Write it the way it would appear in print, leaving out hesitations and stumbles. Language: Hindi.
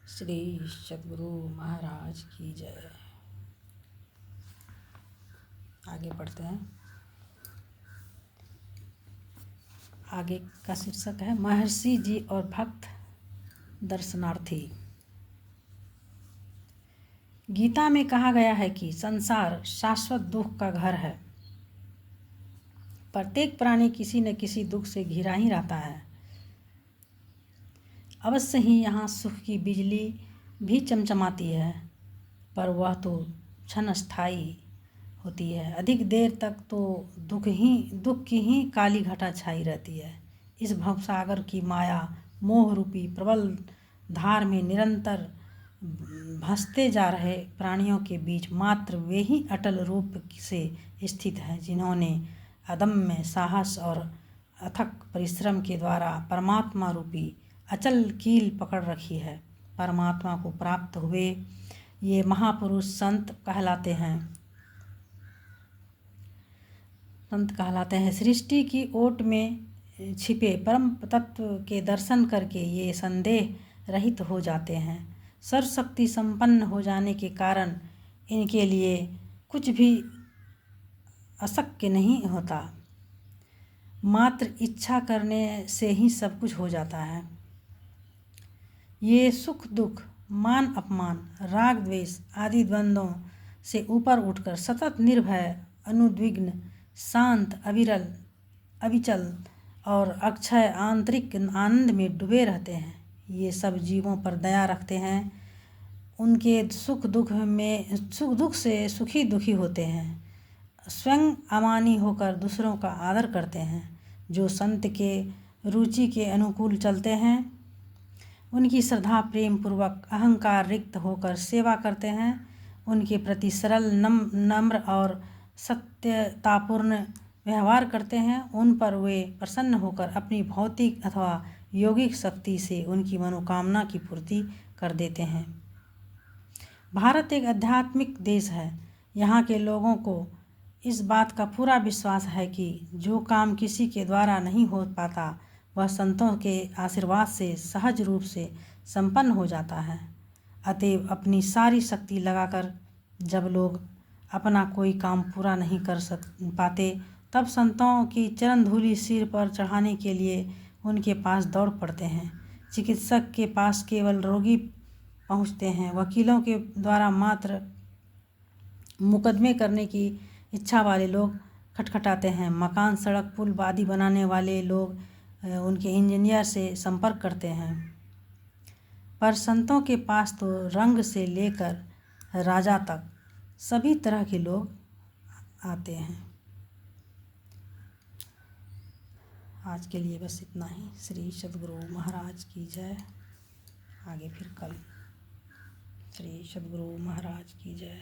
श्री सद्गुरु महाराज की जय। आगे बढ़ते हैं। आगे का शीर्षक है महर्षि जी और भक्त दर्शनार्थी। गीता में कहा गया है कि संसार शाश्वत दुख का घर है। प्रत्येक प्राणी किसी न किसी दुख से घिरा ही रहता है। अवश्य ही यहाँ सुख की बिजली भी चमचमाती है, पर वह तो क्षणस्थायी होती है। अधिक देर तक तो दुख की ही काली घटा छाई रहती है। इस भवसागर की माया मोह रूपी प्रबल धार में निरंतर भसते जा रहे प्राणियों के बीच मात्र वे ही अटल रूप से स्थित हैं, जिन्होंने अदम्य साहस और अथक परिश्रम के द्वारा परमात्मा रूपी अचल कील पकड़ रखी है। परमात्मा को प्राप्त हुए ये महापुरुष संत कहलाते हैं। सृष्टि की ओट में छिपे परम तत्व के दर्शन करके ये संदेह रहित हो जाते हैं। सर्वशक्ति संपन्न हो जाने के कारण इनके लिए कुछ भी अशक्य नहीं होता। मात्र इच्छा करने से ही सब कुछ हो जाता है। ये सुख दुख, मान अपमान, राग द्वेष आदि द्वंद्वों से ऊपर उठकर सतत निर्भय, अनुद्विग्न, शांत, अविचल और अक्षय आंतरिक आनंद में डूबे रहते हैं। ये सब जीवों पर दया रखते हैं, उनके सुख दुख से सुखी दुखी होते हैं, स्वयं अमानी होकर दूसरों का आदर करते हैं। जो संत के रुचि के अनुकूल चलते हैं, उनकी श्रद्धा प्रेम पूर्वक अहंकार रिक्त होकर सेवा करते हैं, उनके प्रति सरल नम्र और सत्यतापूर्ण व्यवहार करते हैं, उन पर वे प्रसन्न होकर अपनी भौतिक अथवा यौगिक शक्ति से उनकी मनोकामना की पूर्ति कर देते हैं। भारत एक आध्यात्मिक देश है। यहाँ के लोगों को इस बात का पूरा विश्वास है कि जो काम किसी के द्वारा नहीं हो पाता वह संतों के आशीर्वाद से सहज रूप से संपन्न हो जाता है। अतएव अपनी सारी शक्ति लगाकर जब लोग अपना कोई काम पूरा नहीं कर पाते, तब संतों की चरण धूलि सिर पर चढ़ाने के लिए उनके पास दौड़ पड़ते हैं। चिकित्सक के पास केवल रोगी पहुँचते हैं। वकीलों के द्वारा मात्र मुकदमे करने की इच्छा वाले लोग खटखटाते हैं। मकान, सड़क, पुल आदि बनाने वाले लोग उनके इंजीनियर से संपर्क करते हैं। पर संतों के पास तो रंग से लेकर राजा तक सभी तरह के लोग आते हैं। आज के लिए बस इतना ही। श्री सद्गुरु महाराज की जय। आगे फिर कल। श्री सद्गुरु महाराज की जय।